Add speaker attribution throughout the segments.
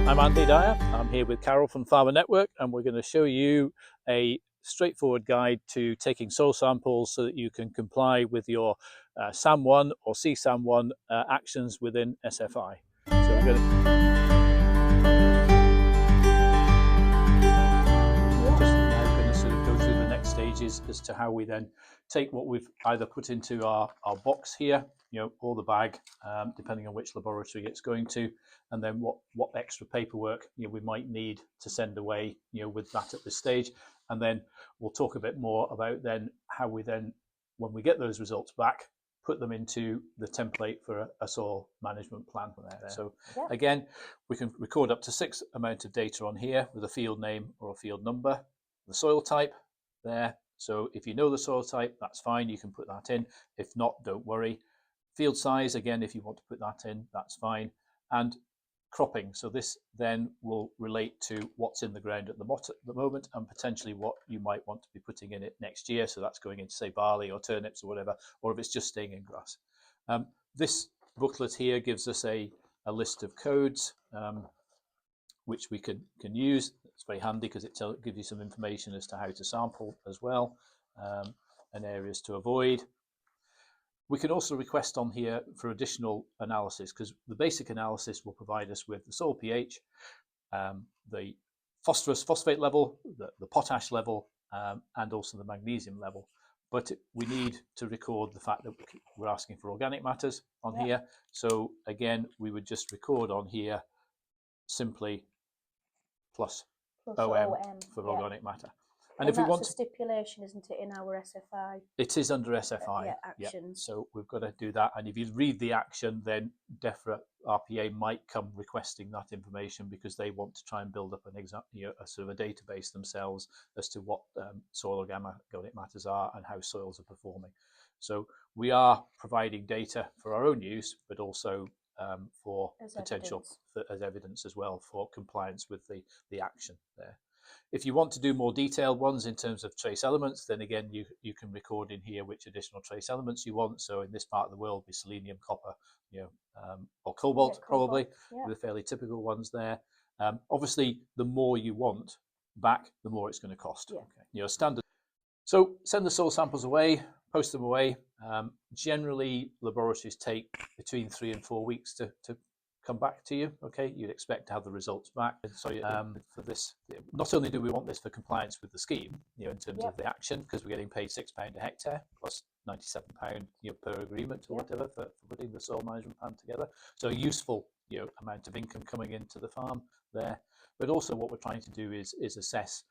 Speaker 1: I'm Andy Dyer. I'm here with Carol from Farmer Network, and we're going to show you a straightforward guide to taking soil samples so that you can comply with your SAM1 or CSAM1 actions within SFI. So we're going to sort of go through the next stages as to how we then take what we've either put into our box here, or the bag, depending on which laboratory it's going to, and then what extra paperwork we might need to send away with that at this stage. And then we'll talk a bit more about then how we then, when we get those results back, put them into the template for a soil management plan there. So again, we can record up to 6 amount of data on here with a field name or a field number, the soil type there. So if you know the soil type, that's fine, you can put that in. If not, don't worry. Field size, again, if you want to put that in, that's fine. And cropping, so this then will relate to what's in the ground at the moment and potentially what you might want to be putting in it next year. So that's going into, say, barley or turnips or whatever, or if it's just staying in grass. This booklet here gives us a list of codes which we can use. It's very handy because it gives you some information as to how to sample as well, and areas to avoid. We can also request on here for additional analysis, because the basic analysis will provide us with the soil pH, the phosphorus phosphate level, the potash level, and also the magnesium level. But we need to record the fact that we're asking for organic matters on here. So again, we would just record on here simply plus OM for organic matter. And if we want
Speaker 2: a stipulation, isn't it, in our SFI?
Speaker 1: It is under SFI.
Speaker 2: Actions.
Speaker 1: So we've got to do that. And if you read the action, then DEFRA RPA might come requesting that information because they want to try and build up a sort of a database themselves as to what soil organic matters are and how soils are performing. So we are providing data for our own use, but also for potential as evidence as well for compliance with the action there. If you want to do more detailed ones in terms of trace elements, then again, you can record in here which additional trace elements you want. So in this part of the world, be selenium, copper, or cobalt, probably, with the fairly typical ones there. Obviously, the more you want back, the more it's going to cost. Standard. So send the soil samples away, post them away. Generally, laboratories take between 3 and 4 weeks to come back to you. You'd expect to have the results back. So for this, not only do we want this for compliance with the scheme, in terms of the action, because we're getting paid £6 a hectare plus £97 per agreement or whatever for putting the soil management plan together. So a useful amount of income coming into the farm there. But also what we're trying to do is assess,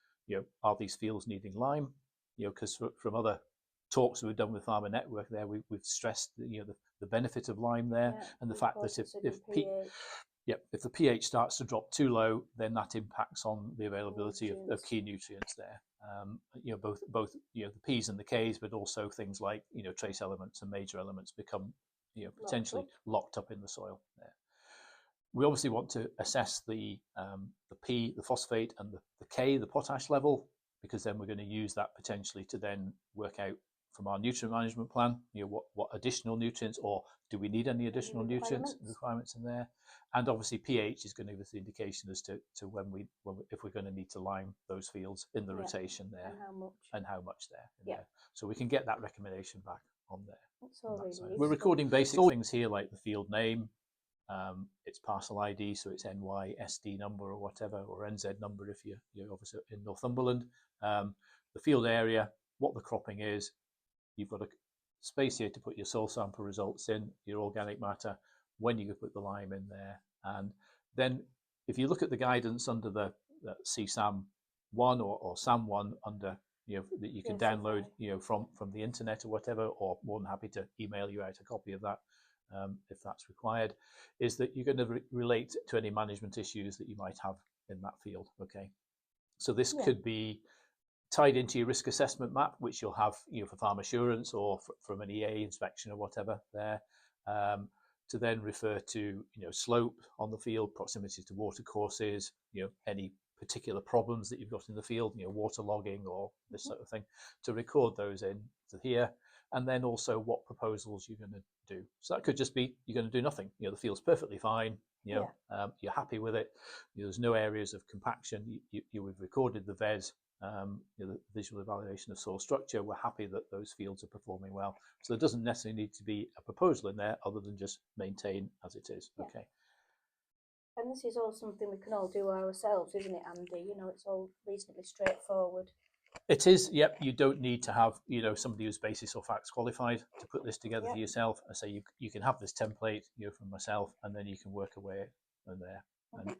Speaker 1: are these fields needing lime? Because from other talks we've done with Farmer Network there, we've stressed the benefit of lime there, and the fact that if the pH starts to drop too low, then that impacts on the availability of key nutrients there. Both the P's and the K's, but also things like trace elements and major elements become potentially locked up in the soil there. We obviously want to assess the P, the phosphate, and the K, the potash level, because then we're going to use that potentially to then work out from our nutrient management plan, what additional nutrients, or do we need any additional nutrients requirements in there? And obviously pH is going to give us the indication as to if we're going to need to lime those fields in the rotation there, and how much there. So we can get that recommendation back on there.
Speaker 2: That's all really useful.
Speaker 1: We're recording basic things here like the field name, its parcel ID, so it's NYSD number or whatever, or NZ number if you're obviously in Northumberland. The field area, what the cropping is. You've got a space here to put your soil sample results in, your organic matter, when you can put the lime in there. And then if you look at the guidance under the CSAM1 or SAM1 under, that you can download, from the internet or whatever, or more than happy to email you out a copy of that if that's required, is that you're going to relate to any management issues that you might have in that field. So this could be tied into your risk assessment map, which you'll have for farm assurance or from an EA inspection or whatever there, to then refer to slope on the field, proximity to water courses, any particular problems that you've got in the field, water logging or this sort of thing, to record those in to here, and then also what proposals you're going to do. So that could just be you're going to do nothing. The field's perfectly fine. You're happy with it. There's no areas of compaction. We've recorded the VES, the visual evaluation of soil structure. We're happy that those fields are performing well. So there doesn't necessarily need to be a proposal in there other than just maintain as it is.
Speaker 2: Yeah.
Speaker 1: Okay.
Speaker 2: And this is all something we can all do ourselves, isn't it, Andy? It's all reasonably straightforward.
Speaker 1: It is, yep. You don't need to have, somebody who's basis or facts qualified to put this together for yourself. I say you can have this template, from myself, and then you can work away from there.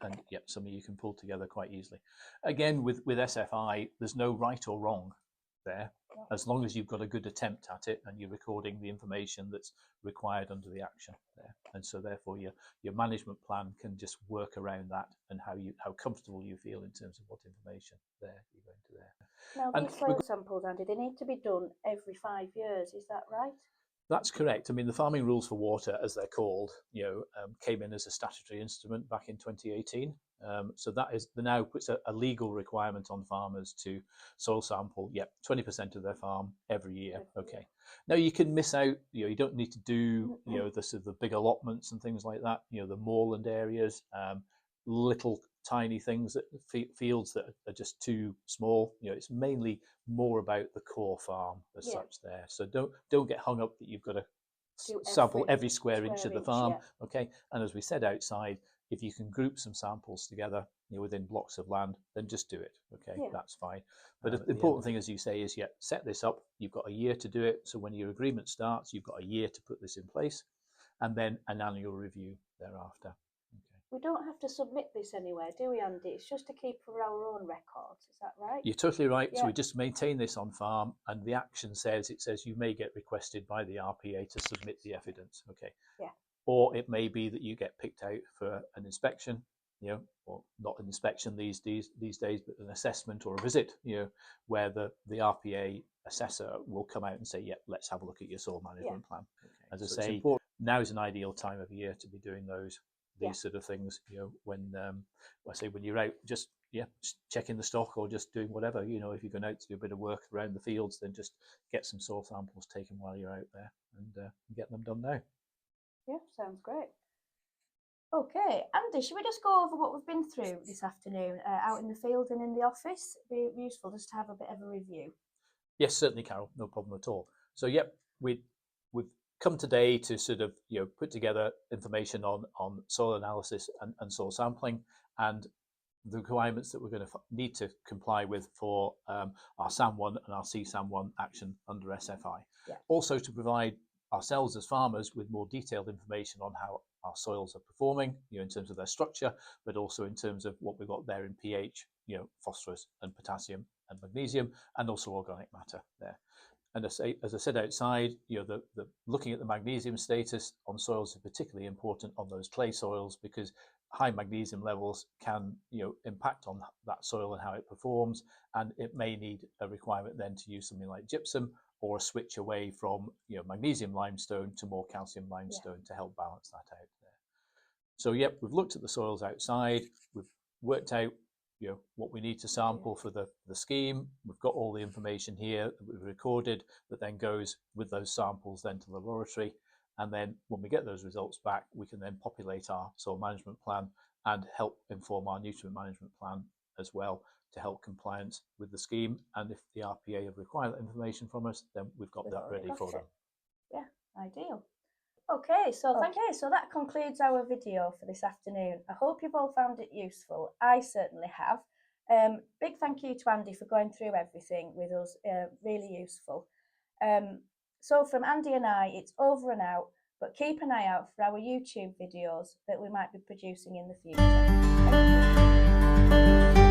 Speaker 1: And yep, something you can pull together quite easily. Again, with SFI, there's no right or wrong there, as long as you've got a good attempt at it and you're recording the information that's required under the action there. And so therefore your management plan can just work around that and how comfortable you feel in terms of what information there you're going to there.
Speaker 2: Now, these soil samples, Andy, they need to be done every 5 years. Is that right?
Speaker 1: That's correct. I mean, the farming rules for water, as they're called, came in as a statutory instrument back in 2018. So that is now puts a legal requirement on farmers to soil sample, 20% of their farm every year. Okay. Now you can miss out. You don't need to do the sort of the big allotments and things like that. The moorland areas, little tiny things that fields that are just too small. It's mainly more about the core farm as such there. So don't get hung up that you've got to sample every square inch of the farm. Okay. And as we said outside, if you can group some samples together within blocks of land, then just do it. Okay, that's fine. But the important thing, as you say, is set this up. You've got a year to do it. So when your agreement starts, you've got a year to put this in place, and then an annual review thereafter. Okay.
Speaker 2: We don't have to submit this anywhere, do we, Andy? It's just to keep for our own records. Is that right?
Speaker 1: You're totally right. Yeah. So we just maintain this on farm, and the action says you may get requested by the RPA to submit the evidence. Okay.
Speaker 2: Yeah.
Speaker 1: Or it may be that you get picked out for an inspection, or not an inspection these days, but an assessment or a visit, where the RPA assessor will come out and say, let's have a look at your soil management plan. Okay. As I say, now is an ideal time of year to be doing these sort of things, when you're out just checking the stock or just doing whatever, if you're going out to do a bit of work around the fields, then just get some soil samples taken while you're out there and get them done now.
Speaker 2: Yeah, sounds great. Okay, Andy, should we just go over what we've been through this afternoon out in the field and in the office? It'd be useful just to have a bit of a review.
Speaker 1: Yes, certainly, Carol. No problem at all. So, we've come today to sort of put together information on soil analysis and soil sampling and the requirements that we're going to need to comply with for our SAM1 and our CSAM1 action under SFI. Yeah. Also to provide ourselves as farmers with more detailed information on how our soils are performing, in terms of their structure, but also in terms of what we've got there in pH, phosphorus and potassium and magnesium, and also organic matter there. And as I said outside, the looking at the magnesium status on soils is particularly important on those clay soils, because high magnesium levels can impact on that soil and how it performs, and it may need a requirement then to use something like gypsum or a switch away from magnesium limestone to more calcium limestone to help balance that out there. So we've looked at the soils outside, we've worked out what we need to sample for the scheme. We've got all the information here that we've recorded that then goes with those samples then to the laboratory, and then when we get those results back, we can then populate our soil management plan and help inform our nutrient management plan as well, to help compliance with the scheme. And if the RPA have required that information from us, then we've got that ready for them.
Speaker 2: Yeah, ideal. Okay, so that concludes our video for this afternoon. I hope you've all found it useful. I certainly have. Big thank you to Andy for going through everything with us. Really useful. So from Andy and I, it's over and out, but keep an eye out for our YouTube videos that we might be producing in the future. Thank you.